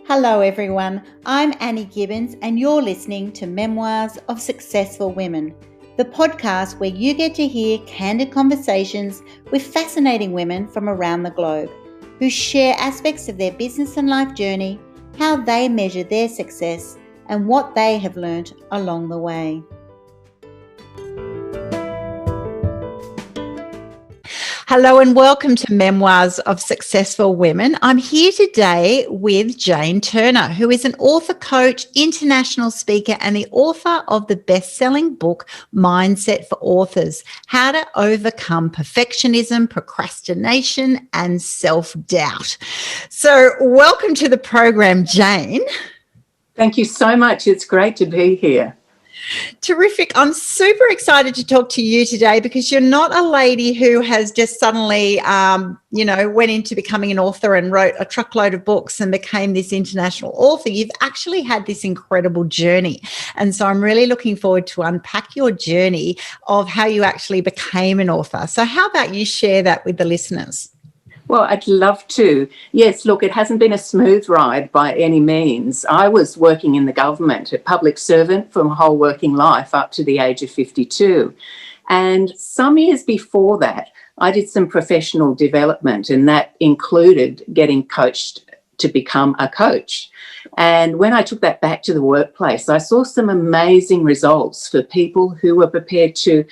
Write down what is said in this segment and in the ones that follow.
Hello everyone, I'm Annie Gibbins and you're listening to Memoirs of Successful Women, the podcast where you get to hear candid conversations with fascinating women from around the globe who share aspects of their business and life journey, how they measure their success and what they have learnt along the way. Hello and welcome to Memoirs of Successful Women. I'm here today with Jane Turner, who is an author, coach, international speaker, and the author of the best-selling book, Mindset for Authors, How to Overcome Perfectionism, Procrastination, and Self-Doubt. So welcome to the program, Jane. Thank you so much. It's great to be here. Terrific. I'm super excited to talk to you today because you're not a lady who has just suddenly, went into becoming an author and wrote a truckload of books and became this international author. You've actually had this incredible journey. And so I'm really looking forward to unpack your journey of how you actually became an author. So how about you share that with the listeners? Well, I'd love to. Yes, look, it hasn't been a smooth ride by any means. I was working in the government, a public servant for my whole working life up to the age of 52. And some years before that, I did some professional development, and that included getting coached to become a coach. And when I took that back to the workplace, I saw some amazing results for people who were prepared to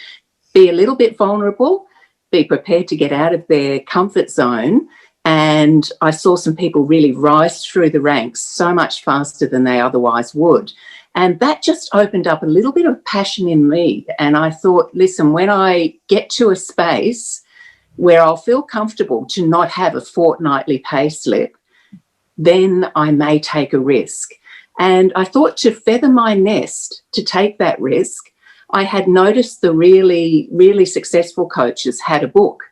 be a little bit vulnerable, be prepared to get out of their comfort zone. And I saw some people really rise through the ranks so much faster than they otherwise would. And that just opened up a little bit of passion in me. And I thought, listen, when I get to a space where I'll feel comfortable to not have a fortnightly pay slip, then I may take a risk. And I thought to feather my nest, to take that risk, I had noticed the really, really successful coaches had a book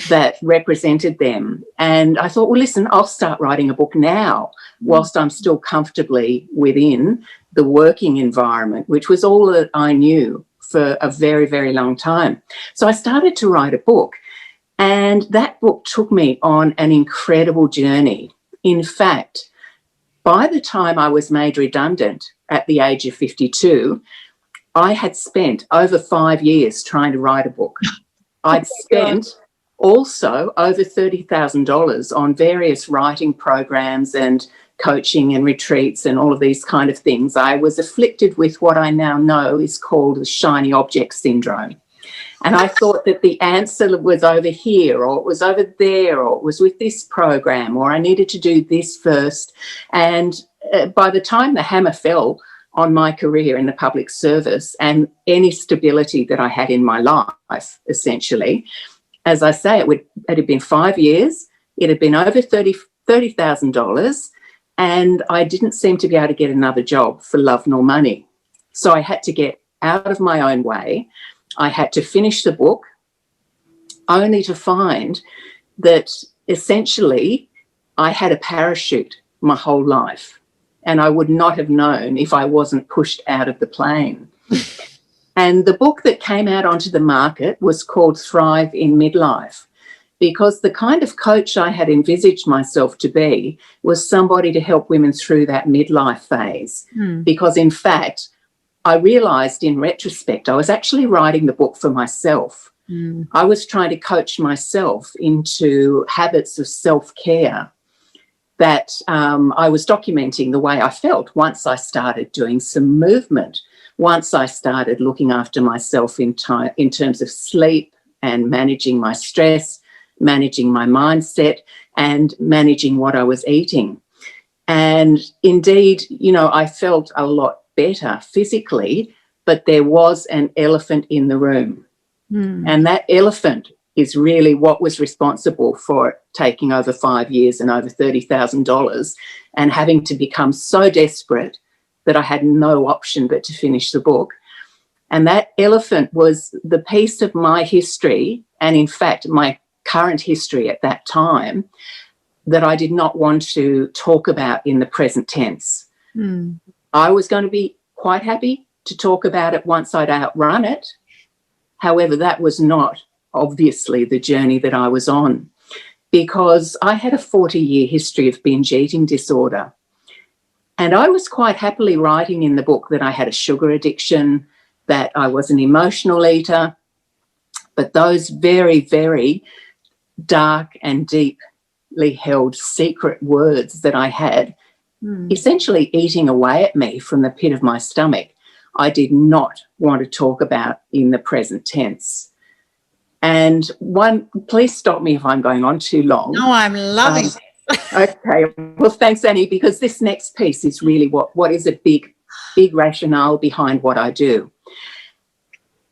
that represented them. And I thought, well, listen, I'll start writing a book now whilst I'm still comfortably within the working environment, which was all that I knew for a very, very long time. So I started to write a book, and that book took me on an incredible journey. In fact, by the time I was made redundant at the age of 52, I had spent over 5 years trying to write a book. I'd spent also over $30,000 on various writing programs and coaching and retreats and all of these kind of things. I was afflicted with what I now know is called the shiny object syndrome. And I thought that the answer was over here, or it was over there, or it was with this program, or I needed to do this first. And by the time the hammer fell on my career in the public service and any stability that I had in my life, essentially, as I say, it had been 5 years, it had been over $30,000, and I didn't seem to be able to get another job for love nor money. So I had to get out of my own way. I had to finish the book, only to find that essentially I had a parachute my whole life. And I would not have known if I wasn't pushed out of the plane. And the book that came out onto the market was called Thrive in Midlife, because the kind of coach I had envisaged myself to be was somebody to help women through that midlife phase. Because, in fact, I realised in retrospect I was actually writing the book for myself. I was trying to coach myself into habits of self-care that I was documenting the way I felt once I started doing some movement, once I started looking after myself in terms of sleep and managing my stress, managing my mindset, and managing what I was eating. And indeed, I felt a lot better physically, but there was an elephant in the room. And that elephant is really what was responsible for taking over 5 years and over $30,000 and having to become so desperate that I had no option but to finish the book. And that elephant was the piece of my history, and in fact my current history at that time, that I did not want to talk about in the present tense. I was going to be quite happy to talk about it once I'd outrun it. However, that was not obviously the journey that I was on, because I had a 40-year history of binge eating disorder. And I was quite happily writing in the book that I had a sugar addiction, that I was an emotional eater, but those very, very dark and deeply held secret words that I had essentially eating away at me from the pit of my stomach, I did not want to talk about in the present tense. And please stop me if I'm going on too long. No, I'm loving it. Okay. Well, thanks, Annie, because this next piece is really what is a big rationale behind what I do.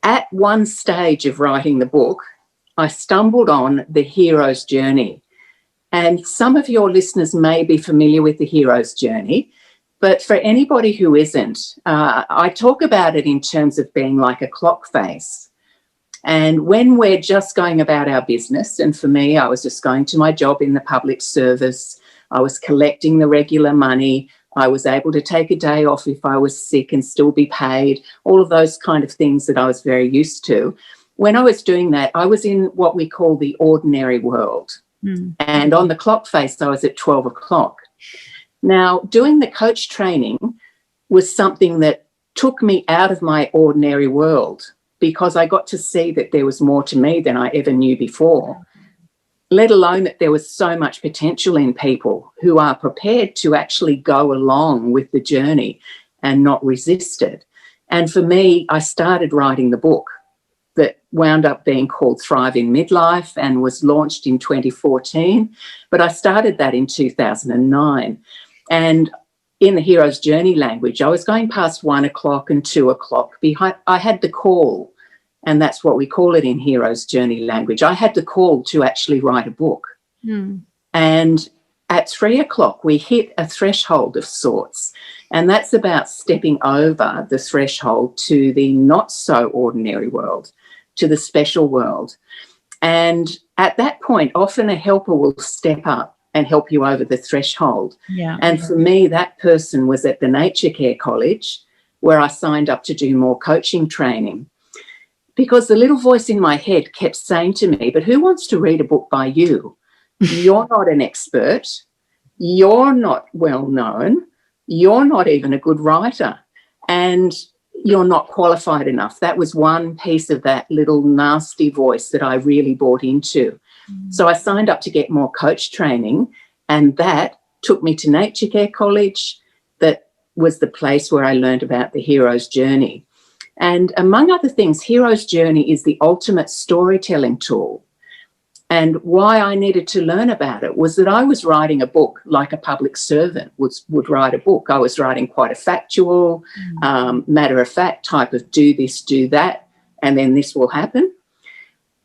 At one stage of writing the book, I stumbled on the hero's journey. And some of your listeners may be familiar with the hero's journey, but for anybody who isn't, I talk about it in terms of being like a clock face. And when we're just going about our business, and for me, I was just going to my job in the public service, I was collecting the regular money, I was able to take a day off if I was sick and still be paid, all of those kind of things that I was very used to. When I was doing that, I was in what we call the ordinary world. And on the clock face, I was at 12 o'clock. Now, doing the coach training was something that took me out of my ordinary world, because I got to see that there was more to me than I ever knew before, let alone that there was so much potential in people who are prepared to actually go along with the journey and not resist it. And for me, I started writing the book that wound up being called Thrive in Midlife and was launched in 2014. But I started that in 2009. And in the hero's journey language, I was going past 1 o'clock and 2 o'clock. I had the call, and that's what we call it in hero's journey language. I had the call to actually write a book. And at 3 o'clock, we hit a threshold of sorts. And that's about stepping over the threshold to the not so ordinary world, to the special world. And at that point, often a helper will step up and help you over the threshold. And for me, that person was at the Nature Care College, where I signed up to do more coaching training, because the little voice in my head kept saying to me, but who wants to read a book by you? You're not an expert. You're not well known. You're not even a good writer. And you're not qualified enough. That was one piece of that little nasty voice that I really bought into. So I signed up to get more coach training, and that took me to Nature Care College. That was the place where I learned about the hero's journey. And among other things, hero's journey is the ultimate storytelling tool. And why I needed to learn about it was that I was writing a book like a public servant would write a book. I was writing quite a factual, matter-of-fact type of do this, do that, and then this will happen.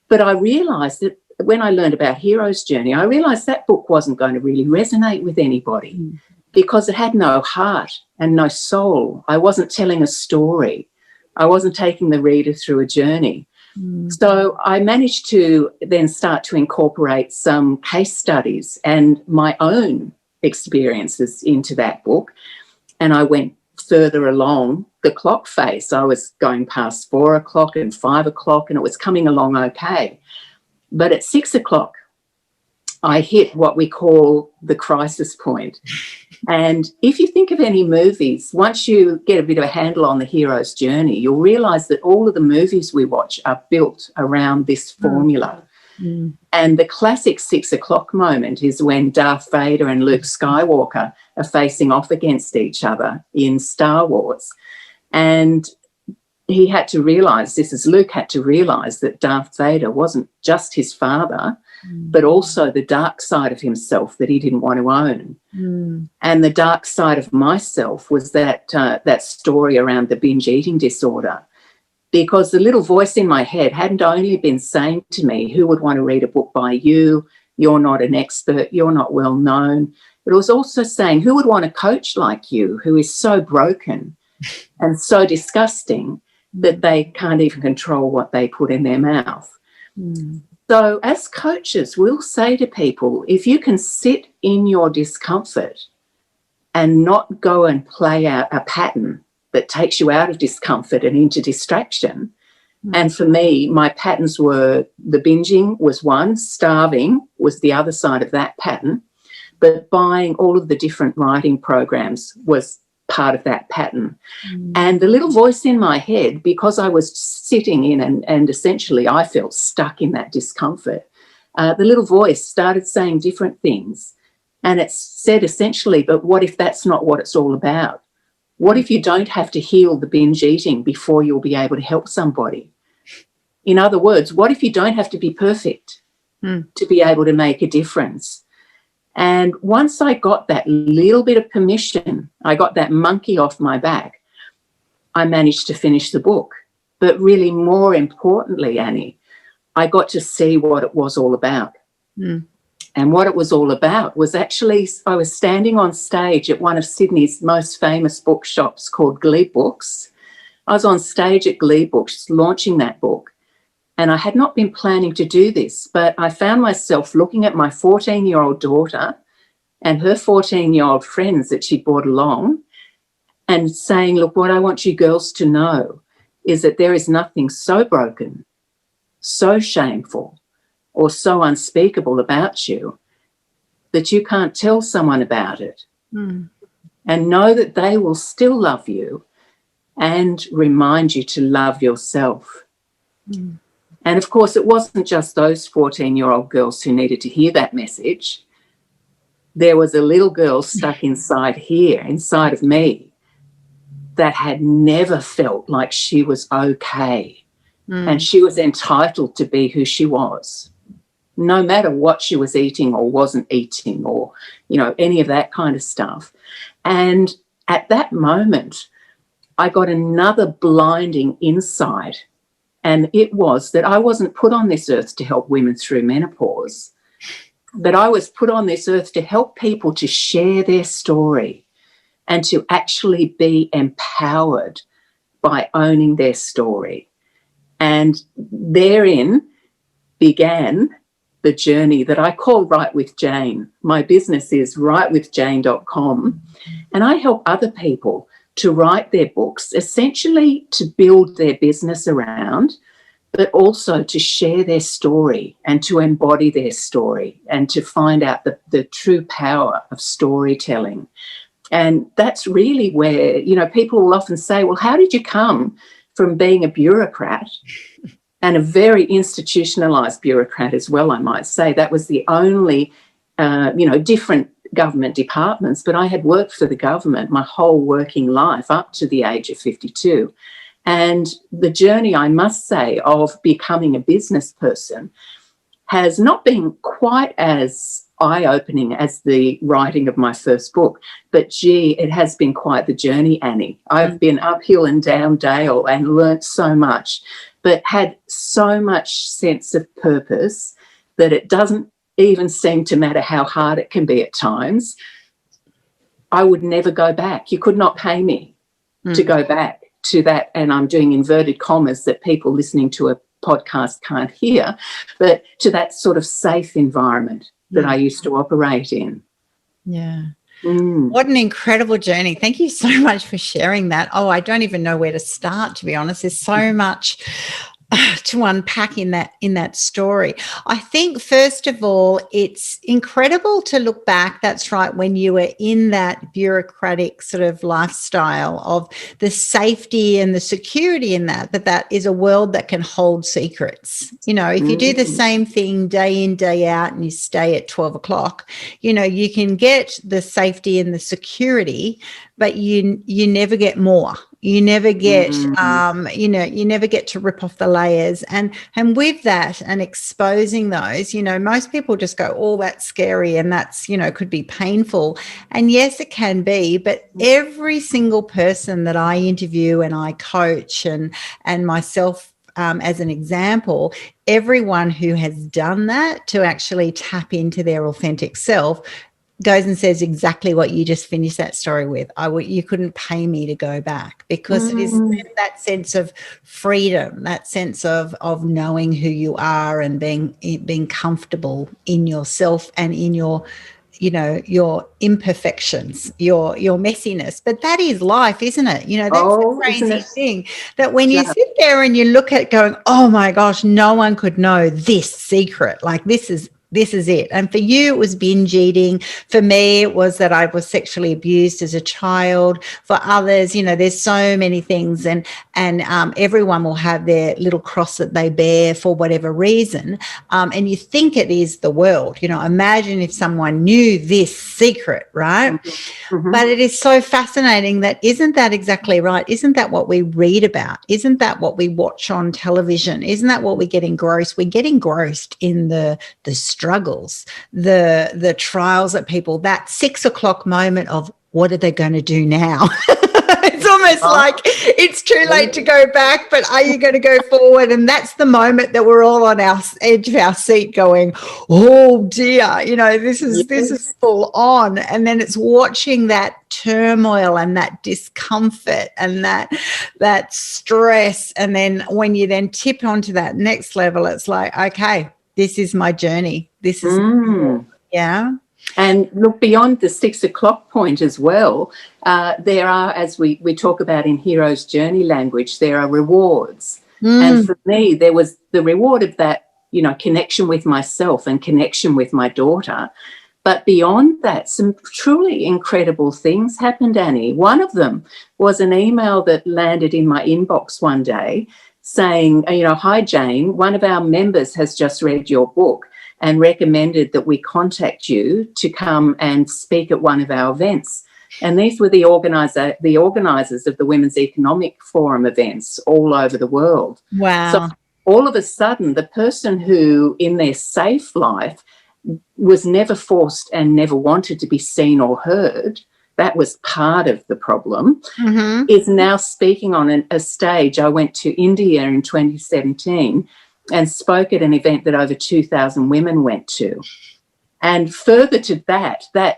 But I realised that when I learned about hero's journey, I realised that book wasn't going to really resonate with anybody because it had no heart and no soul. I wasn't telling a story. I wasn't taking the reader through a journey. So I managed to then start to incorporate some case studies and my own experiences into that book. And I went further along the clock face. I was going past 4 o'clock and 5 o'clock, and it was coming along okay. But at 6 o'clock, I hit what we call the crisis point. And if you think of any movies, once you get a bit of a handle on the hero's journey, you'll realise that all of the movies we watch are built around this formula. And the classic 6 o'clock moment is when Darth Vader and Luke Skywalker are facing off against each other in Star Wars. And he had to realise, Luke had to realise that Darth Vader wasn't just his father, but also the dark side of himself that he didn't want to own. And the dark side of myself was that story around the binge eating disorder, because the little voice in my head hadn't only been saying to me, who would want to read a book by you? You're not an expert. You're not well known. But it was also saying, who would want a coach like you who is so broken and so disgusting that they can't even control what they put in their mouth? So as coaches, we'll say to people, if you can sit in your discomfort and not go and play out a pattern that takes you out of discomfort and into distraction. And for me, my patterns were the binging was one, starving was the other side of that pattern. but buying all of the different writing programs was part of that pattern. And the little voice in my head, because I was sitting in and essentially I felt stuck in that discomfort, the little voice started saying different things. And it said essentially, but what if that's not what it's all about? What if you don't have to heal the binge eating before you'll be able to help somebody? In other words, what if you don't have to be perfect to be able to make a difference? And once I got that little bit of permission, I got that monkey off my back, I managed to finish the book. But really, more importantly, Annie, I got to see what it was all about. And what it was all about was actually, I was standing on stage at one of Sydney's most famous bookshops called Glee Books. I was on stage at Glee Books launching that book. And I had not been planning to do this, but I found myself looking at my 14-year-old daughter and her 14-year-old friends that she brought along and saying, look, what I want you girls to know is that there is nothing so broken, so shameful, or so unspeakable about you that you can't tell someone about it. And know that they will still love you and remind you to love yourself. And, of course, it wasn't just those 14-year-old girls who needed to hear that message. There was a little girl stuck inside here, inside of me, that had never felt like she was okay and she was entitled to be who she was, no matter what she was eating or wasn't eating or, you know, any of that kind of stuff. And at that moment, I got another blinding insight. And it was that I wasn't put on this earth to help women through menopause, that I was put on this earth to help people to share their story and to actually be empowered by owning their story. And therein began the journey that I call Write with Jane. My business is writewithjane.com, and I help other people to write their books, essentially to build their business around, but also to share their story and to embody their story and to find out the true power of storytelling. And that's really where, you know, people will often say, well, how did you come from being a bureaucrat, and a very institutionalised bureaucrat as well, I might say? That was the only, different government departments, but I had worked for the government my whole working life up to the age of 52. And the journey, I must say, of becoming a business person has not been quite as eye-opening as the writing of my first book, but gee, it has been quite the journey, Annie. I've been uphill and down dale and learnt so much, but had so much sense of purpose that it doesn't even seem to matter how hard it can be at times. I would never go back. You could not pay me to go back to that, and I'm doing inverted commas that people listening to a podcast can't hear, but to that sort of safe environment that I used to operate in. Yeah. What an incredible journey. Thank you so much for sharing that. Oh, I don't even know where to start, to be honest. There's so much to unpack in that story. I think, first of all, it's incredible to look back, that's right, when you were in that bureaucratic sort of lifestyle of the safety and the security in that is a world that can hold secrets. You know, if you do the same thing day in, day out, and you stay at 12 o'clock, you know, you can get the safety and the security, but you never get more. You never get, you never get to rip off the layers. And with that and exposing those, you know, most people just go, oh, that's scary and that's, you know, could be painful. And yes, it can be, but every single person that I interview and I coach and myself as an example, everyone who has done that to actually tap into their authentic self goes and says exactly what you just finished that story with. You couldn't pay me to go back, because it is that sense of freedom, that sense of knowing who you are and being comfortable in yourself and in your, you know, your imperfections, your messiness. But that is life, isn't it? You know, that's the crazy thing, that when you sit there and you look at going, oh my gosh, no one could know this secret. Like, this is this is it. And for you, it was binge eating. For me, it was that I was sexually abused as a child. For others, you know, there's so many things, and everyone will have their little cross that they bear for whatever reason. And you think it is the world. You know, imagine if someone knew this secret, right? Mm-hmm. But it is so fascinating that isn't that exactly right? Isn't that what we read about? Isn't that what we watch on television? Isn't that what we get engrossed? We get engrossed in the struggles, the trials that people, that 6 o'clock moment of what are they going to do now? It's almost like it's too late to go back, but are you going to go forward? And that's the moment that we're all on our edge of our seat going, oh dear, you know, this is full on. And then it's watching that turmoil and that discomfort and that stress. And then when you then tip onto that next level, it's like, okay, this is my journey. This is, yeah. And look, beyond the 6 o'clock point as well, there are, as we talk about in Hero's Journey language, there are rewards. And for me, there was the reward of that, you know, connection with myself and connection with my daughter. But beyond that, some truly incredible things happened, Annie. One of them was an email that landed in my inbox one day saying, you know, hi, Jane, one of our members has just read your book and recommended that we contact you to come and speak at one of our events. And these were the organisers of the Women's Economic Forum events all over the world. Wow. So all of a sudden, the person who in their safe life was never forced and never wanted to be seen or heard, that was part of the problem, is now speaking on a stage. I went to India in 2017 and spoke at an event that over 2,000 women went to. And further to that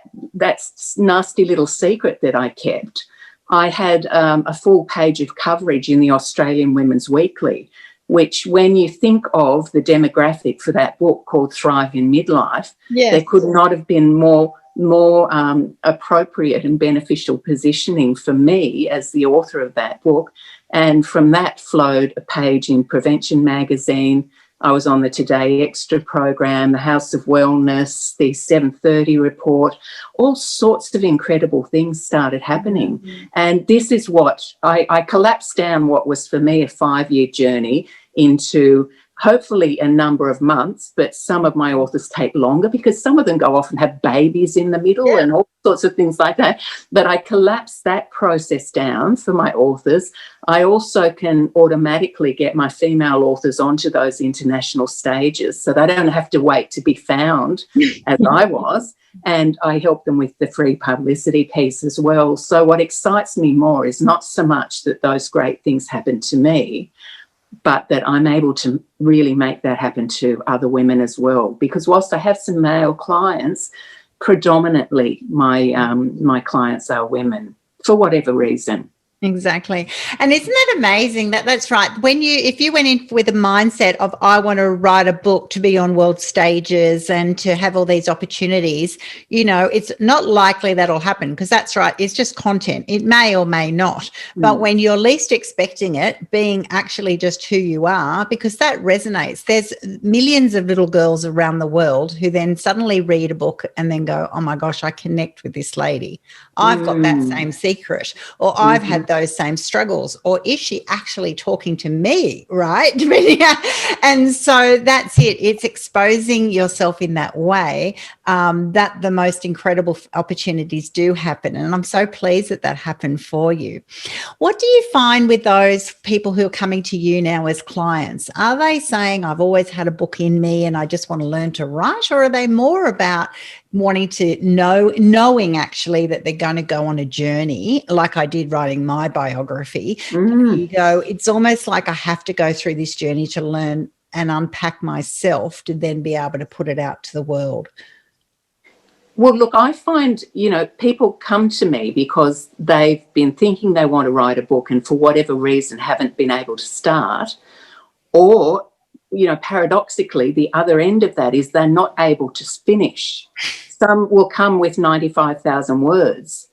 nasty little secret that I kept, I had a full page of coverage in the Australian Women's Weekly, which when you think of the demographic for that book called Thrive in Midlife, there could not have been more appropriate and beneficial positioning for me as the author of that book. And from that flowed a page in Prevention magazine. I was on the Today Extra program, the House of Wellness, the 7:30 report. All sorts of incredible things started happening. And this is what I collapsed down what was for me a 5-year journey into hopefully a number of months, but some of my authors take longer because some of them go off and have babies in the middle and all sorts of things like that. But I collapsed that process down for my authors. I also can automatically get my female authors onto those international stages so they don't have to wait to be found as I was. And I help them with the free publicity piece as well. So what excites me more is not so much that those great things happen to me, but that I'm able to really make that happen to other women as well. Because whilst I have some male clients, predominantly my clients are women for whatever reason. Exactly. And isn't that amazing that's right. If you went in with a mindset of, I want to write a book to be on world stages and to have all these opportunities, you know, it's not likely that'll happen because that's right. It's just content. It may or may not. But when you're least expecting it, being actually just who you are, because that resonates. There's millions of little girls around the world who then suddenly read a book and then go, oh my gosh, I connect with this lady. I've got that same secret, or I've had those same struggles, or is she actually talking to me, right? And so that's it. It's exposing yourself in that way that the most incredible opportunities do happen. And I'm so pleased that happened for you. What do you find with those people who are coming to you now as clients? Are they saying, I've always had a book in me and I just want to learn to write, or are they more about wanting to knowing actually that they're going to go on a journey like I did writing my biography? You go, it's almost like I have to go through this journey to learn and unpack myself to then be able to put it out to the world. Well, look, I find, you know, people come to me because they've been thinking they want to write a book and for whatever reason haven't been able to start, or, you know, paradoxically, the other end of that is they're not able to finish. Some will come with 95,000 words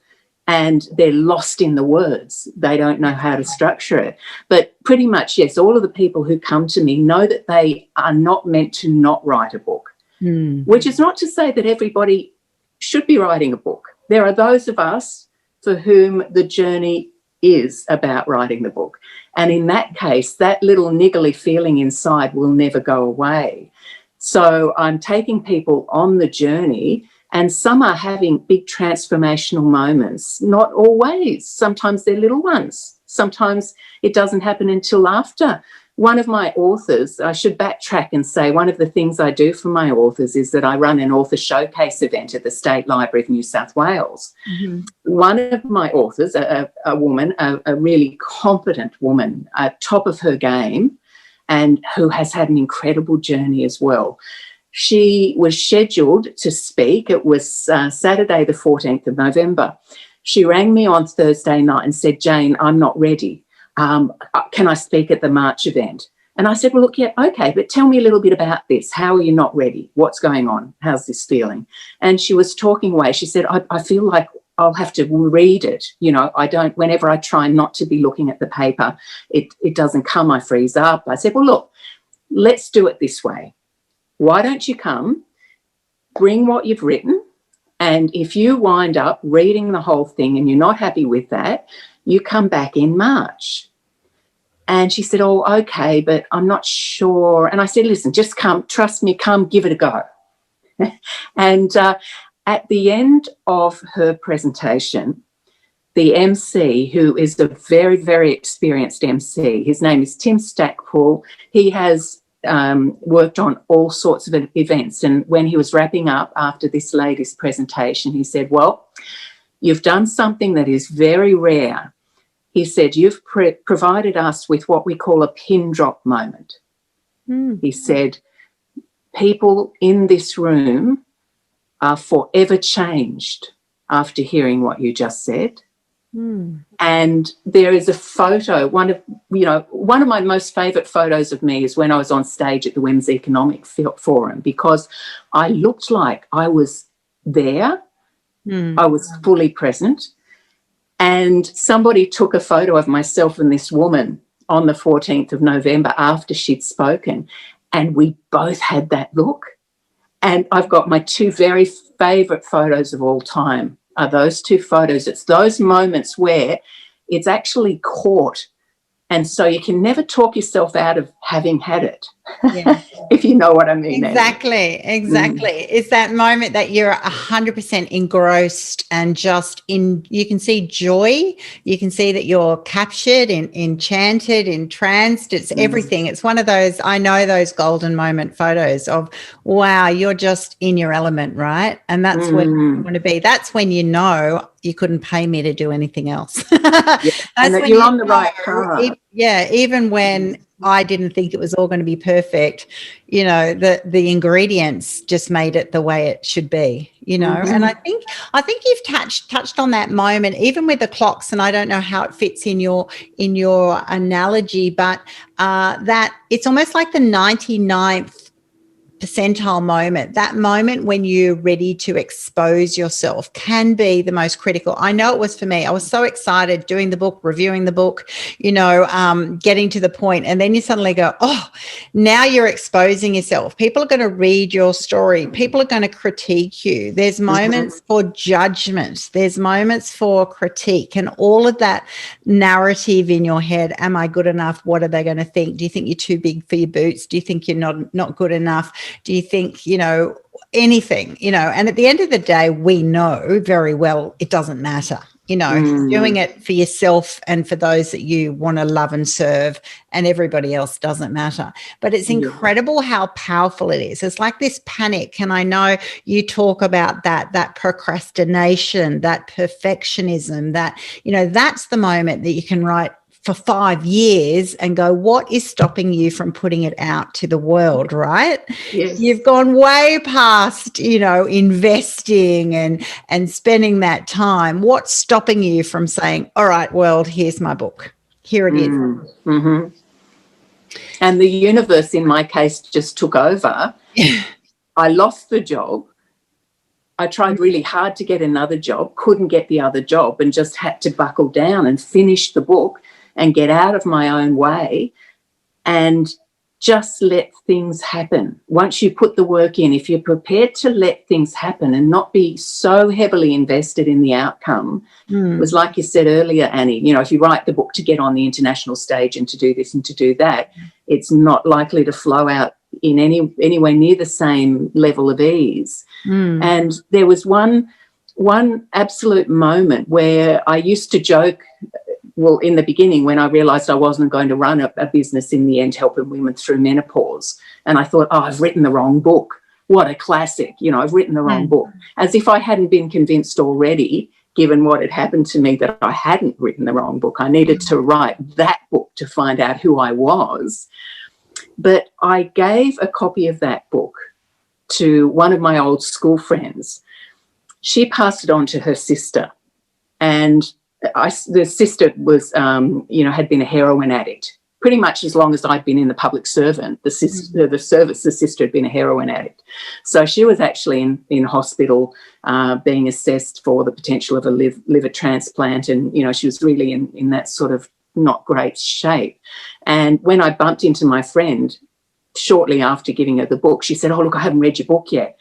and they're lost in the words. They don't know how to structure it. But pretty much, yes, all of the people who come to me know that they are not meant to not write a book. which is not to say that everybody should be writing a book. There are those of us for whom the journey is about writing the book. And in that case, that little niggly feeling inside will never go away. So I'm taking people on the journey, and some are having big transformational moments. Not always. Sometimes they're little ones. Sometimes it doesn't happen until after. One of my authors, I should backtrack and say, one of the things I do for my authors is that I run an author showcase event at the State Library of New South Wales. One of my authors, a woman, a really competent woman, top of her game, and who has had an incredible journey as well. She was scheduled to speak. It was Saturday the 14th of November. She rang me on Thursday night and said, Jane, I'm not ready. Can I speak at the March event? And I said, well, look, yeah, okay, but tell me a little bit about this. How are you not ready? What's going on? How's this feeling? And she was talking away. She said, I feel like I'll have to read it. You know, whenever I try not to be looking at the paper, it doesn't come, I freeze up. I said, well, look, let's do it this way. Why don't you come, bring what you've written, and if you wind up reading the whole thing and you're not happy with that, you come back in March. And she said, oh, okay, but I'm not sure. And I said, listen, just come, trust me, come, give it a go. And at the end of her presentation, the MC, who is a very, very experienced MC, his name is Tim Stackpool. He has worked on all sorts of events. And when he was wrapping up after this lady's presentation, he said, well, you've done something that is very rare. He said, you've provided us with what we call a pin drop moment. He said, people in this room are forever changed after hearing what you just said. And there is a photo, one of my most favourite photos of me is when I was on stage at the Women's Economic Forum, because I looked like I was there. I was fully present. And somebody took a photo of myself and this woman on the 14th of November after she'd spoken, and we both had that look. And I've got my two very favourite photos of all time are those two photos. It's those moments where it's actually caught, and so you can never talk yourself out of having had it, if you know what I mean. Exactly. It's that moment that you're 100% engrossed and just you can see joy. You can see that you're captured, enchanted, entranced. It's everything. It's one of those, I know those golden moment photos of, wow, you're just in your element, right? And that's when you want to be. That's when you know you couldn't pay me to do anything else. That's and that you're on the right path. Even when I didn't think it was all going to be perfect, you know, the ingredients just made it the way it should be, you know. And I think you've touched on that moment, even with the clocks, and I don't know how it fits in your analogy, but that it's almost like the 99th percentile moment. That moment when you're ready to expose yourself can be the most critical. I know it was for me. I was so excited doing the book, reviewing the book, you know, getting to the point, and then you suddenly go, oh, now you're exposing yourself. People are going to read your story. People are going to critique you. There's moments for judgment. There's moments for critique, and all of that narrative in your head. Am I good enough? What are they going to think? Do you think you're too big for your boots? Do you think you're not good enough? Do you think, you know, anything, you know? And at the end of the day, we know very well it doesn't matter. You know, doing it for yourself and for those that you want to love and serve, and everybody else doesn't matter. But it's incredible how powerful it is. It's like this panic. And I know you talk about that procrastination, that perfectionism, that, you know, that's the moment that you can write for 5 years and go, what is stopping you from putting it out to the world, right? Yes. You've gone way past, you know, investing and spending that time. What's stopping you from saying, all right, world, here's my book. Here it is. And the universe, in my case, just took over. I lost the job. I tried really hard to get another job, couldn't get the other job, and just had to buckle down and finish the book and get out of my own way and just let things happen. Once you put the work in, if you're prepared to let things happen and not be so heavily invested in the outcome, it was like you said earlier, Annie, you know, if you write the book to get on the international stage and to do this and to do that, it's not likely to flow out in anywhere near the same level of ease. And there was one absolute moment where I used to joke, well, in the beginning, when I realised I wasn't going to run a business in the end, helping women through menopause, and I thought, oh, I've written the wrong book. What a classic. You know, I've written the wrong book. As if I hadn't been convinced already, given what had happened to me, that I hadn't written the wrong book. I needed to write that book to find out who I was. But I gave a copy of that book to one of my old school friends. She passed it on to her sister, and the sister was, had been a heroin addict pretty much as long as I'd been in the public servant. The sister had been a heroin addict. So she was actually in hospital being assessed for the potential of a liver transplant, and, you know, she was really in that sort of not great shape. And when I bumped into my friend shortly after giving her the book, she said, oh, look, I haven't read your book yet.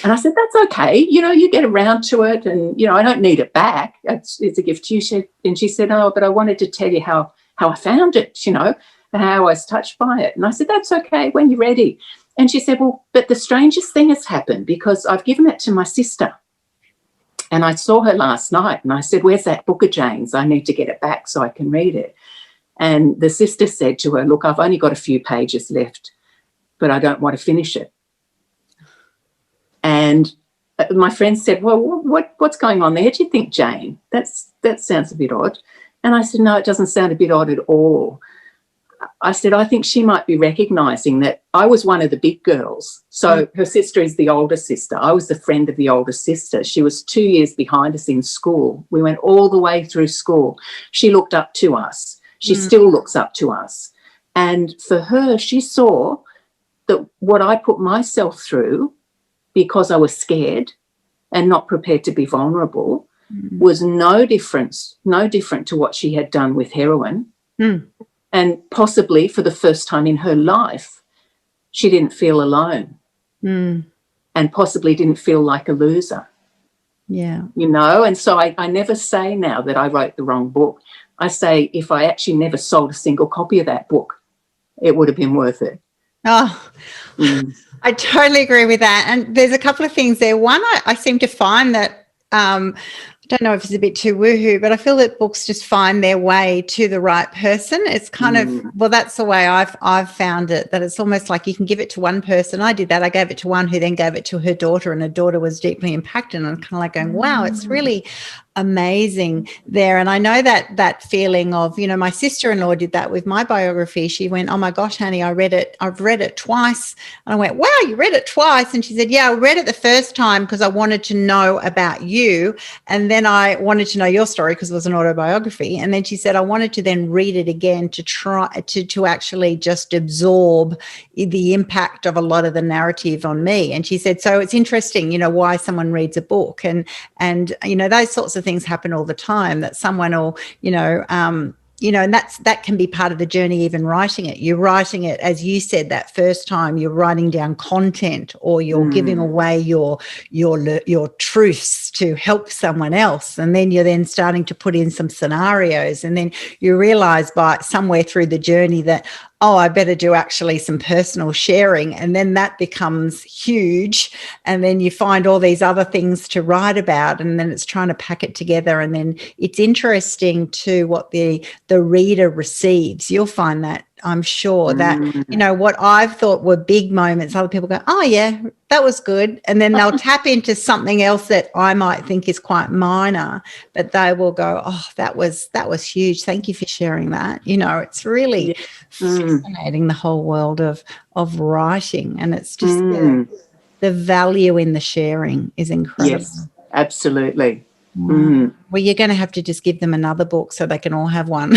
And I said, that's okay. You know, you get around to it, and, you know, I don't need it back. It's a gift to you. And she said, oh, but I wanted to tell you how I found it, you know, and how I was touched by it. And I said, that's okay, when you're ready. And she said, well, but the strangest thing has happened, because I've given it to my sister. And I saw her last night, and I said, where's that book of Jane's? I need to get it back so I can read it. And the sister said to her, look, I've only got a few pages left, but I don't want to finish it. And my friend said, well, what's going on there? Do you think, Jane? That sounds a bit odd. And I said, no, it doesn't sound a bit odd at all. I said, I think she might be recognising that I was one of the big girls. So her sister is the older sister. I was the friend of the older sister. She was 2 years behind us in school. We went all the way through school. She looked up to us. She still looks up to us. And for her, she saw that what I put myself through, because I was scared and not prepared to be vulnerable, was no different to what she had done with heroin. And possibly for the first time in her life, she didn't feel alone and possibly didn't feel like a loser. Yeah. You know, and so I never say now that I wrote the wrong book. I say if I actually never sold a single copy of that book, it would have been worth it. Oh, I totally agree with that. And there's a couple of things there. One, I seem to find that, I don't know if it's a bit too woohoo, but I feel that books just find their way to the right person. It's kind of, well, that's the way I've found it, that it's almost like you can give it to one person. I did that. I gave it to one who then gave it to her daughter, and her daughter was deeply impacted. And I'm kind of like going, wow, it's really amazing there. And I know that feeling of, you know, my sister-in-law did that with my biography. She went, oh my gosh, honey, I've read it twice. And I went, wow, you read it twice? And she said, yeah, I read it the first time because I wanted to know about you, and then I wanted to know your story because it was an autobiography. And then she said, I wanted to then read it again to try to actually just absorb the impact of a lot of the narrative on me. And she said, so it's interesting, you know, why someone reads a book, and you know, those sorts of things happen all the time, that someone will, and that can be part of the journey, even writing it. You're writing it, as you said, that first time you're writing down content, or you're giving away your truths to help someone else. And then you're then starting to put in some scenarios. And then you realize by somewhere through the journey that, oh, I better do actually some personal sharing. And then that becomes huge. And then you find all these other things to write about, and then it's trying to pack it together. And then it's interesting too what the reader receives. You'll find that, I'm sure, that, you know, what I've thought were big moments, other people go, oh yeah, that was good. And then they'll tap into something else that I might think is quite minor, but they will go, oh, that was huge. Thank you for sharing that. You know, it's really fascinating, the whole world of writing. And it's just the value in the sharing is incredible. Yes, absolutely. Well, you're going to have to just give them another book so they can all have one.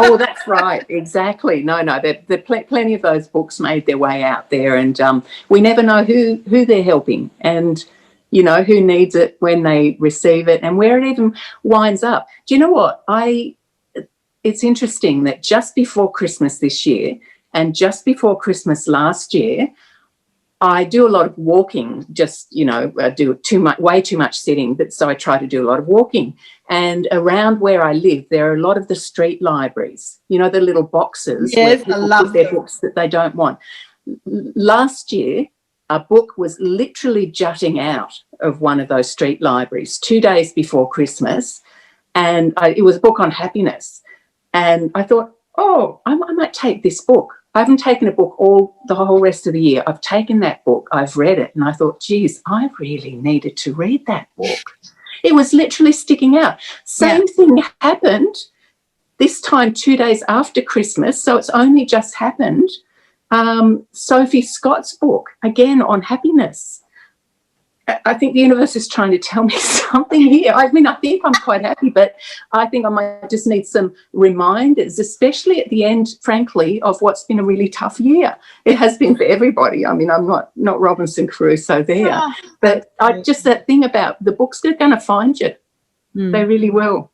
Oh, that's right. Exactly. No, there plenty of those books made their way out there, and we never know who they're helping, and, you know, who needs it when they receive it, and where it even winds up. Do you know what? It's interesting that just before Christmas this year, And just before Christmas last year, I do a lot of walking, just, I do way too much sitting, but so I try to do a lot of walking. And around where I live, there are a lot of the street libraries, the little boxes where people put their books that they don't want. Last year, a book was literally jutting out of one of those street libraries 2 days before Christmas, and it was a book on happiness. And I thought, I might take this book. I haven't taken a book the whole rest of the year. I've taken that book, I've read it, and I thought, geez, I really needed to read that book. It was literally sticking out. Same thing happened this time 2 days after Christmas, so it's only just happened. Sophie Scott's book, again on happiness. I think the universe is trying to tell me something here. I mean, I think I'm quite happy, but I think I might just need some reminders, especially at the end, frankly, of what's been a really tough year. It has been for everybody. I mean, I'm not Robinson Crusoe there, but just that thing about the books, they're going to find you. They really will.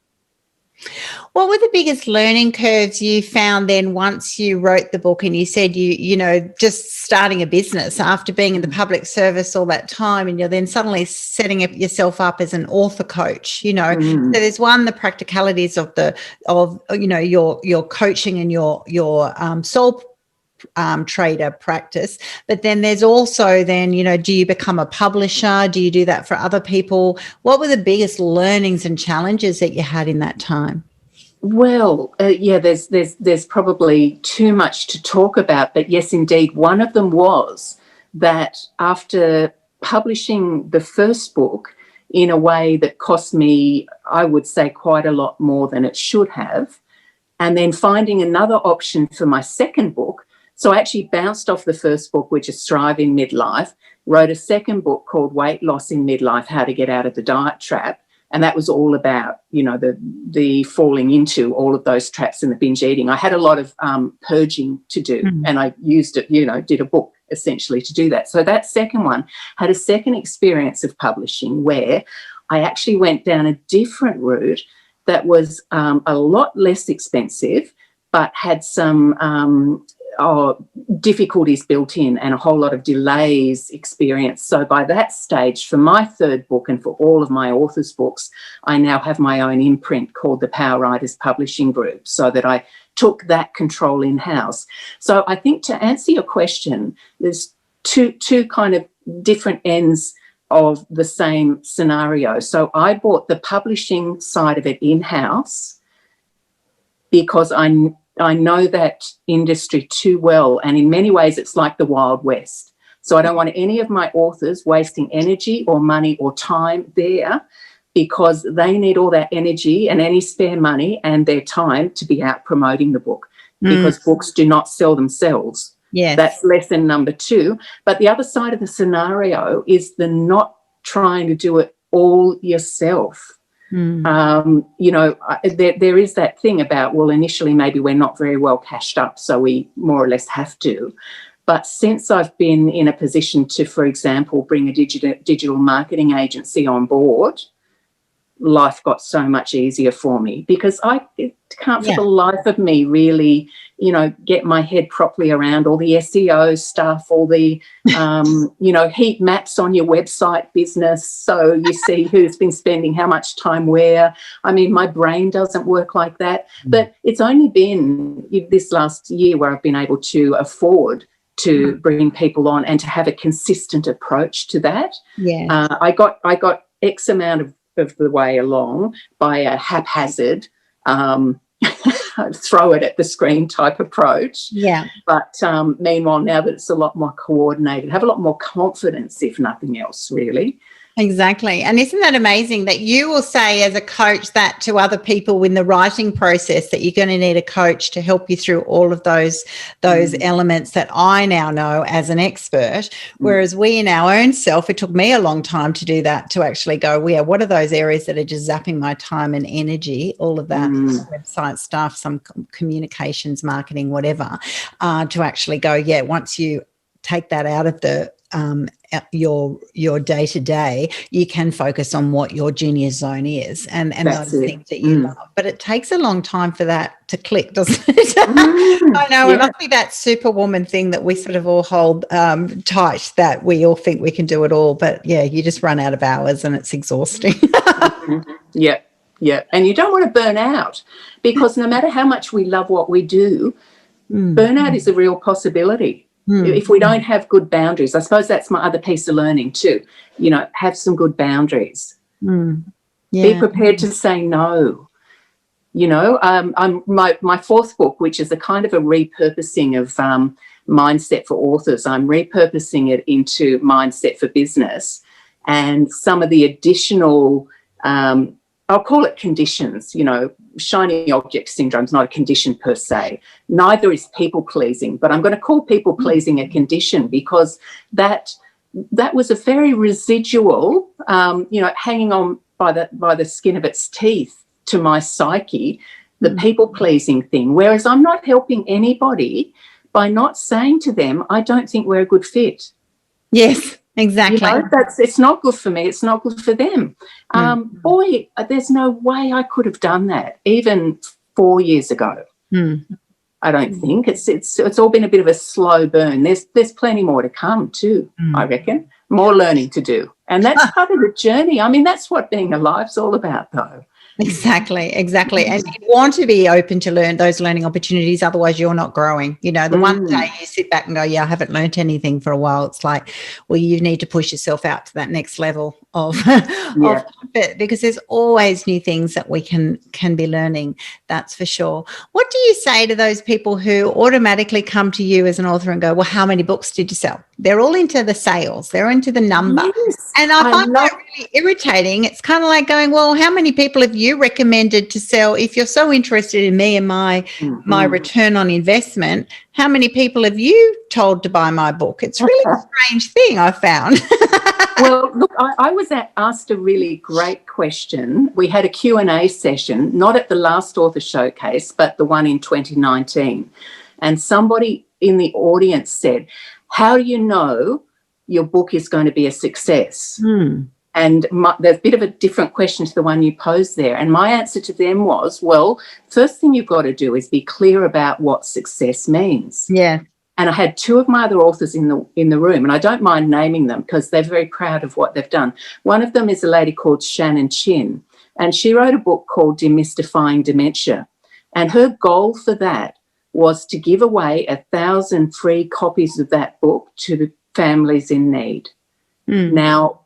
What were the biggest learning curves you found then once you wrote the book and you said just starting a business after being in the public service all that time, and you're then suddenly setting yourself up as an author coach, So there's the practicalities of your coaching and your soul trader practice, but then there's also do you become a publisher? Do you do that for other people? What were the biggest learnings and challenges that you had in that time? Well, there's probably too much to talk about, but yes, indeed, one of them was that after publishing the first book in a way that cost me, I would say, quite a lot more than it should have, and then finding another option for my second book. So I actually bounced off the first book, which is Thrive in Midlife, wrote a second book called Weight Loss in Midlife, How to Get Out of the Diet Trap. And that was all about, the falling into all of those traps and the binge eating. I had a lot of purging to do, and I used it, did a book essentially to do that. So that second one had a second experience of publishing where I actually went down a different route that was a lot less expensive, but had some difficulties built in and a whole lot of delays experienced. So by that stage, for my third book and for all of my authors' books, I now have my own imprint called the Power Writers Publishing Group, so that I took that control in-house. So I think to answer your question, there's two kind of different ends of the same scenario. So I bought the publishing side of it in-house because I know that industry too well, and in many ways it's like the Wild West. So I don't want any of my authors wasting energy or money or time there, because they need all that energy and any spare money and their time to be out promoting the book, because books do not sell themselves. Yes. That's lesson number 2. But the other side of the scenario is the not trying to do it all yourself. There is that thing about, well, initially maybe we're not very well cashed up, so we more or less have to. But since I've been in a position to, for example, bring a digital marketing agency on board, life got so much easier for me, because I can't for the life of me really, get my head properly around all the SEO stuff, all the, heat maps on your website business. So you see who's been spending how much time where. I mean, my brain doesn't work like that. But it's only been this last year where I've been able to afford to bring people on and to have a consistent approach to that. Yeah. I got X amount of the way along by a haphazard throw it at the screen type approach. Yeah. But meanwhile, now that it's a lot more coordinated, have a lot more confidence, if nothing else, really. Exactly. And isn't that amazing that you will say as a coach that to other people in the writing process, that you're going to need a coach to help you through all of those elements that I now know as an expert, whereas we in our own self, it took me a long time to do that, to actually go, what are those areas that are just zapping my time and energy, all of that website stuff, some communications, marketing, whatever, to actually go, once you take that out of the your day to day, you can focus on what your genius zone is and those things that you love. But it takes a long time for that to click, doesn't it? I know it must be that superwoman thing that we sort of all hold tight, that we all think we can do it all. But yeah, you just run out of hours and it's exhausting. Yeah. Yeah. And you don't want to burn out, because no matter how much we love what we do, burnout is a real possibility. If we don't have good boundaries. I suppose that's my other piece of learning too. You know, have some good boundaries. Be prepared to say no. You know, my fourth book, which is a kind of a repurposing of mindset for authors, I'm repurposing it into mindset for business, and some of the additional I'll call it conditions. You know, shiny object syndrome is not a condition per se. Neither is people pleasing, but I'm going to call people pleasing a condition, because that was a very residual, you know, hanging on by the skin of its teeth to my psyche, the people pleasing thing. Whereas I'm not helping anybody by not saying to them, I don't think we're a good fit. Yes. Exactly. You know, it's not good for me. It's not good for them. Boy, there's no way I could have done that even 4 years ago. I don't think it's all been a bit of a slow burn. There's plenty more to come too. I reckon more learning to do, and that's part of the journey. I mean, that's what being alive's all about, though. Exactly. And you want to be open to those learning opportunities, otherwise you're not growing. You know, the one day you sit back and go, yeah, I haven't learned anything for a while. It's like, well, you need to push yourself out to that next level of it, because there's always new things that we can be learning. That's for sure. What do you say to those people who automatically come to you as an author and go, well, how many books did you sell? They're all into the sales. They're into the number. Yes, and I find that really irritating. It's kind of like going, well, how many people have you recommended to sell? If you're so interested in me and my return on investment, how many people have you told to buy my book? It's really a strange thing, I found. Well, look, I was asked a really great question. We had a Q&A session, not at the last author showcase, but the one in 2019. And somebody in the audience said, how do you know your book is going to be a success? And there's a bit of a different question to the one you posed there. And my answer to them was, well, first thing you've got to do is be clear about what success means. Yeah. And I had two of my other authors in the room, and I don't mind naming them because they're very proud of what they've done. One of them is a lady called Shannon Chin, and she wrote a book called Demystifying Dementia. And her goal for that was to give away 1,000 free copies of that book to the families in need. Now,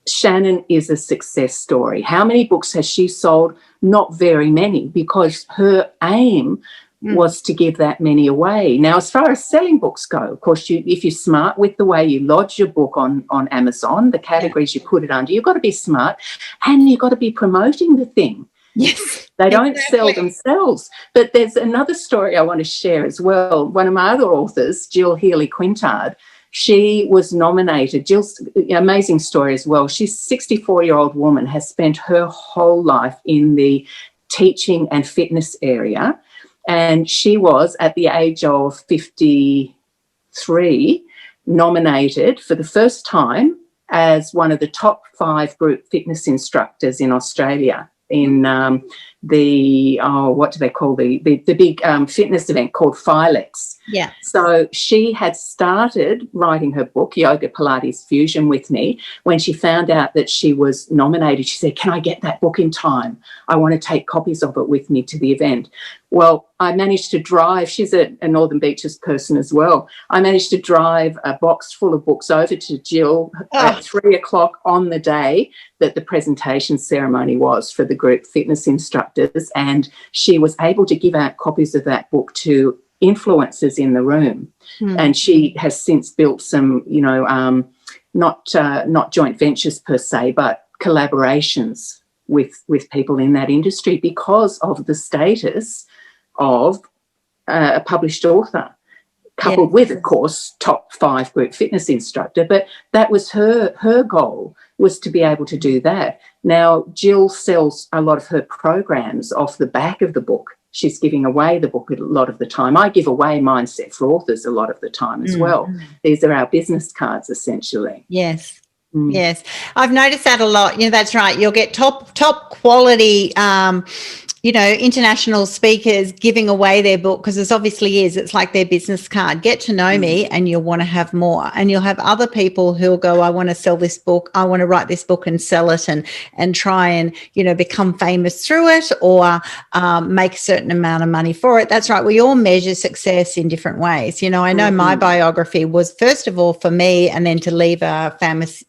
Shannon is a success story. How many books has she sold? Not very many, because her aim was to give that many away. Now, as far as selling books go, of course, if you're smart with the way you lodge your book on Amazon, the categories you put it under, you've got to be smart, and you've got to be promoting the thing. Yes. They don't sell themselves. But there's another story I want to share as well. One of my other authors, Healey Quintard, she was nominated. Jill's amazing story as well. She's a 64-year-old woman, has spent her whole life in the teaching and fitness area. And she was, at the age of 53, nominated for the first time as one of the top 5 group fitness instructors in Australia in what do they call the big fitness event called Filex. Yeah. So she had started writing her book, Yoga Pilates Fusion, with me. When she found out that she was nominated, she said, can I get that book in time? I want to take copies of it with me to the event. Well, I managed to drive, she's a Northern Beaches person as well. I managed to drive a box full of books over to Jill at 3 o'clock on the day that the presentation ceremony was for the group fitness instructors, and she was able to give out copies of that book to influencers in the room. And she has since built some, not joint ventures per se, but collaborations with people in that industry because of the status of a published author, coupled with, of course, top 5 group fitness instructor. But that was her goal, was to be able to do that. Now, Jill sells a lot of her programs off the back of the book she's giving away the book a lot of the time. I give away Mindset for Authors a lot of the time as well. These are our business cards, essentially. Yes. Yes. I've noticed that a lot. That's right. You'll get top quality international speakers giving away their book, because it obviously is. It's like their business card. Get to know me, and you'll want to have more. And you'll have other people who'll go, I want to sell this book. I want to write this book and sell it and try and, become famous through it, or make a certain amount of money for it. That's right. We all measure success in different ways. I know my biography was, first of all, for me, and then to leave a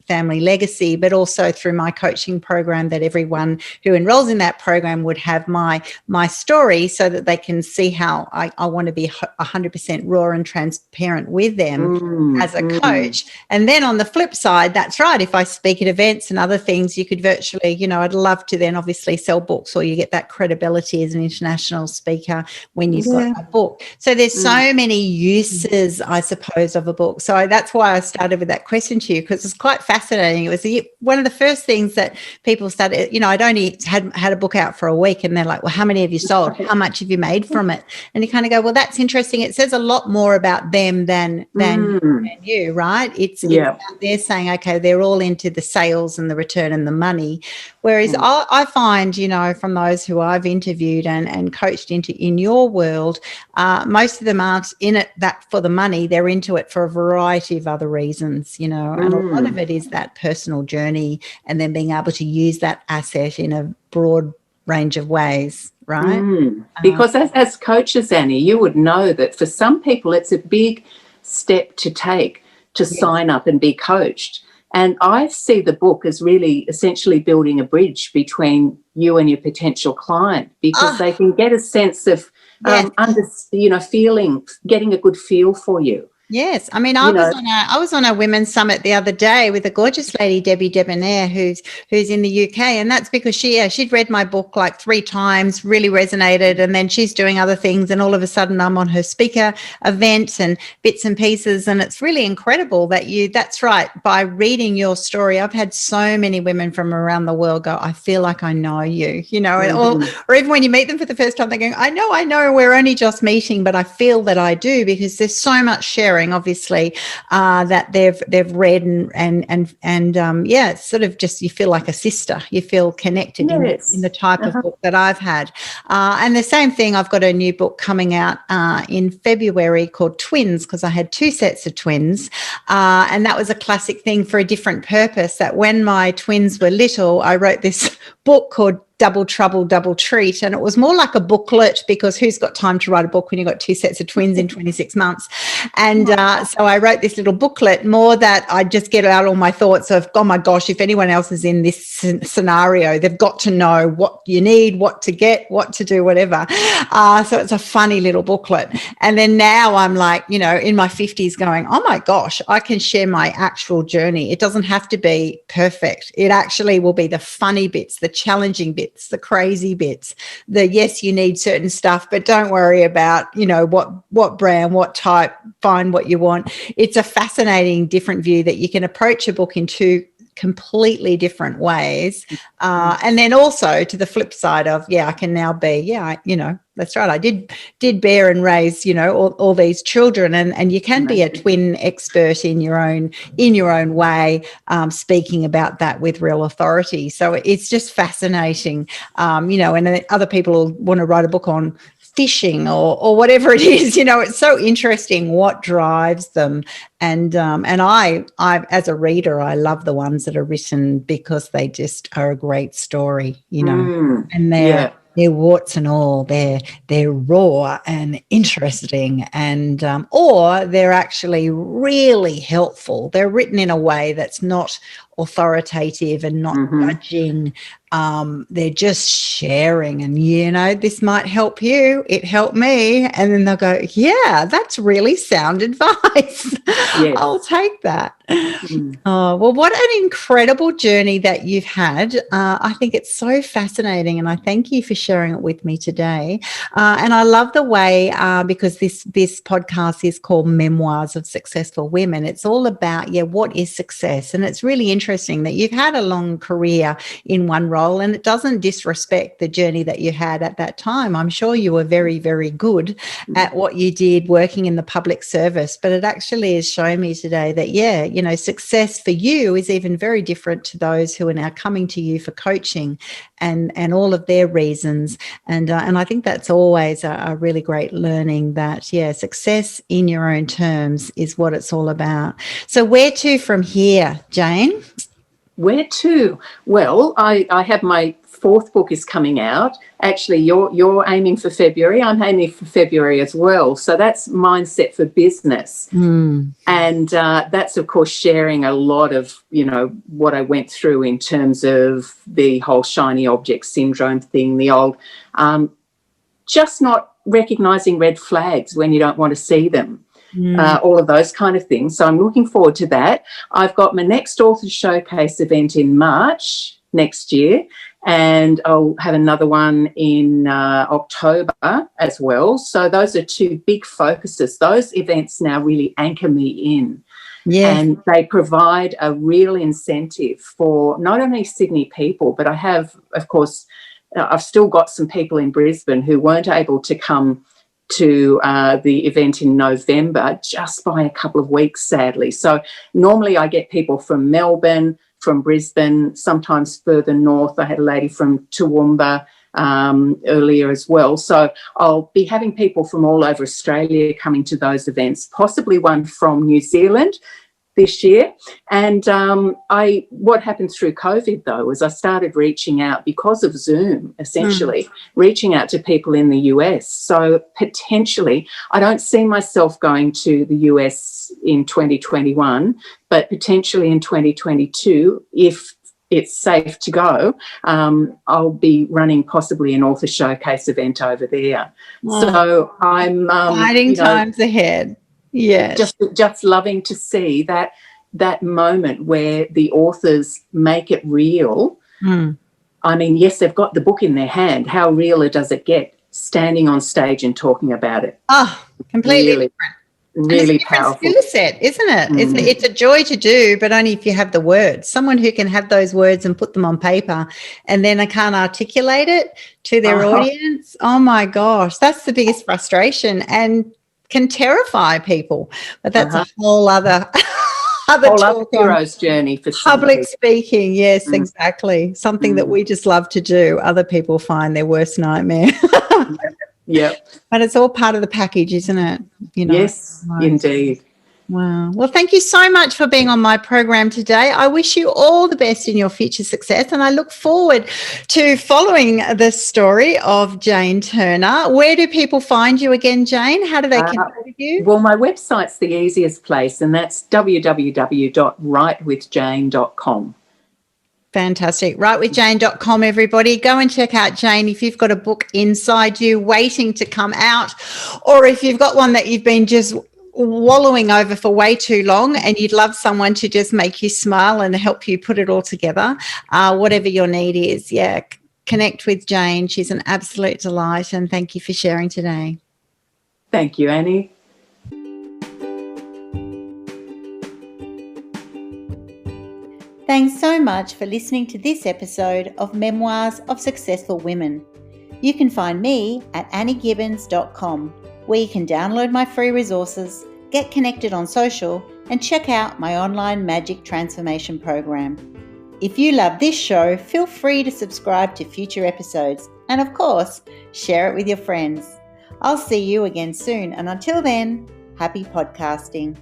family legacy, but also through my coaching program, that everyone who enrolls in that program would have my story, so that they can see how I want to be 100% raw and transparent with them as a coach. And then on the flip side, that's right, if I speak at events and other things, you could virtually, I'd love to then obviously sell books, or you get that credibility as an international speaker when you've got a book. So there's so many uses, I suppose, of a book. So that's why I started with that question to you, because it's quite fascinating. It was one of the first things that people started, I'd only had a book out for a week, and they're like, well, how many have you sold? How much have you made from it? And you kind of go, well, that's interesting. It says a lot more about them than you, right? It's about they're saying, okay, they're all into the sales and the return and the money. Whereas I find, from those who I've interviewed and coached in your world, most of them aren't in it that for the money. They're into it for a variety of other reasons, and a lot of it is that personal journey, and then being able to use that asset in a broad range of ways, right? Because as coaches, Annie, you would know that for some people it's a big step to take to sign up and be coached. And I see the book as really essentially building a bridge between you and your potential client, because they can get a sense of getting a good feel for you. Yes. I mean, I was on a women's summit the other day with a gorgeous lady, Debbie Debonair, who's in the UK. And that's because she'd read my book like 3 times, really resonated. And then she's doing other things. And all of a sudden I'm on her speaker event and bits and pieces. And it's really incredible that that's right. By reading your story, I've had so many women from around the world go, I feel like I know you, or even when you meet them for the first time, they're going, I know, we're only just meeting, but I feel that I do, because there's so much sharing, obviously, that they've read and it's sort of just, you feel like a sister, you feel connected in the type of book that I've had. And the same thing, I've got a new book coming out in February called Twins, because I had 2 sets of twins, and that was a classic thing for a different purpose, that when my twins were little, I wrote this book called Double Trouble, Double Treat. And it was more like a booklet, because who's got time to write a book when you've got 2 sets of twins in 26 months? And so I wrote this little booklet, more that I just get out all my thoughts of, oh my gosh, if anyone else is in this scenario, they've got to know what you need, what to get, what to do, whatever. So it's a funny little booklet. And then now I'm like, in my 50s going, oh my gosh, I can share my actual journey. It doesn't have to be perfect. It actually will be the funny bits, the challenging bits, the crazy bits, yes, you need certain stuff, but don't worry about, what brand, what type, find what you want. It's a fascinating, different view that you can approach a book in 2 completely different ways. And then also to the flip side of, I can now be, that's right. I did bear and raise, all these children, and you can be a twin expert in your own way, speaking about that with real authority. So it's just fascinating, and then other people will want to write a book on fishing or whatever it is. It's so interesting what drives them. And I as a reader, I love the ones that are written because they just are a great story, and they're warts and all, they're raw and interesting, and or they're actually really helpful. They're written in a way that's not authoritative and not judging. They're just sharing, and this might help you, it helped me, and then they'll go, that's really sound advice. I'll take that. Oh, well, what an incredible journey that you've had. I think it's so fascinating, and I thank you for sharing it with me today. And I love the way, because this podcast is called Memoirs of Successful Women. It's all about, what is success? And it's really interesting that you've had a long career in one role role, and it doesn't disrespect the journey that you had at that time. I'm sure you were very, very good at what you did working in the public service, but it actually has shown me today that, yeah, you know, success for you is even very different to those who are now coming to you for coaching and all of their reasons. And I think that's always a really great learning that, yeah, success in your own terms is what it's all about. So where to from here, Jane? Where to? Well, I have my 4th book is coming out. Actually, you're aiming for February. I'm aiming for February as well. So that's Mindset for Business. And that's, of course, sharing a lot of, you know, what I went through in terms of the whole shiny object syndrome thing, the old just not recognising red flags when you don't want to see them. All of those kind of things. So I'm looking forward to that. I've got my next author showcase event in March next year, and I'll have another one in October as well. So those are 2 big focuses. Those events now really anchor me in. Yeah. And they provide a real incentive for not only Sydney people, but I have, of course, I've still got some people in Brisbane who weren't able to come to the event in November just by a couple of weeks, sadly. So normally I get people from Melbourne, from Brisbane, sometimes further north. I had a lady from Toowoomba earlier as well. So I'll be having people from all over Australia coming to those events, possibly one from New Zealand this year. And what happened through COVID, though, was I started reaching out because of Zoom, essentially, reaching out to people in the US. So potentially, I don't see myself going to the US in 2021, but potentially in 2022, if it's safe to go, I'll be running possibly an author showcase event over there. So I'm exciting times ahead. Yes. Just loving to see that moment where the authors make it real. I mean, yes, they've got the book in their hand. How realer does it get standing on stage and talking about it? Oh, completely different. Really powerful skill set, isn't it? It's a joy to do, but only if you have the words. Someone who can have those words and put them on paper and then I can't articulate it to their audience. Oh my gosh, that's the biggest frustration and can terrify people. But that's a whole other hero's journey for public speaking. Yes, exactly. Something that we just love to do. Other people find their worst nightmare. Yeah. But it's all part of the package, isn't it? You know. Yes, indeed. Wow. Well, thank you so much for being on my program today. I wish you all the best in your future success, and I look forward to following the story of Jane Turner. Where do people find you again, Jane? How do they connect with you? Well, my website's the easiest place, and that's www.writewithjane.com. Fantastic. Writewithjane.com, everybody. Go and check out Jane if you've got a book inside you waiting to come out, or if you've got one that you've been just wallowing over for way too long and you'd love someone to just make you smile and help you put it all together, whatever your need is. Yeah, connect with Jane. She's an absolute delight, and thank you for sharing today. Thank you, Annie. Thanks so much for listening to this episode of Memoirs of Successful Women. You can find me at anniegibbins.com, where you can download my free resources, get connected on social, and check out my online magic transformation program. If you love this show, feel free to subscribe to future episodes and, of course, share it with your friends. I'll see you again soon, and until then, happy podcasting.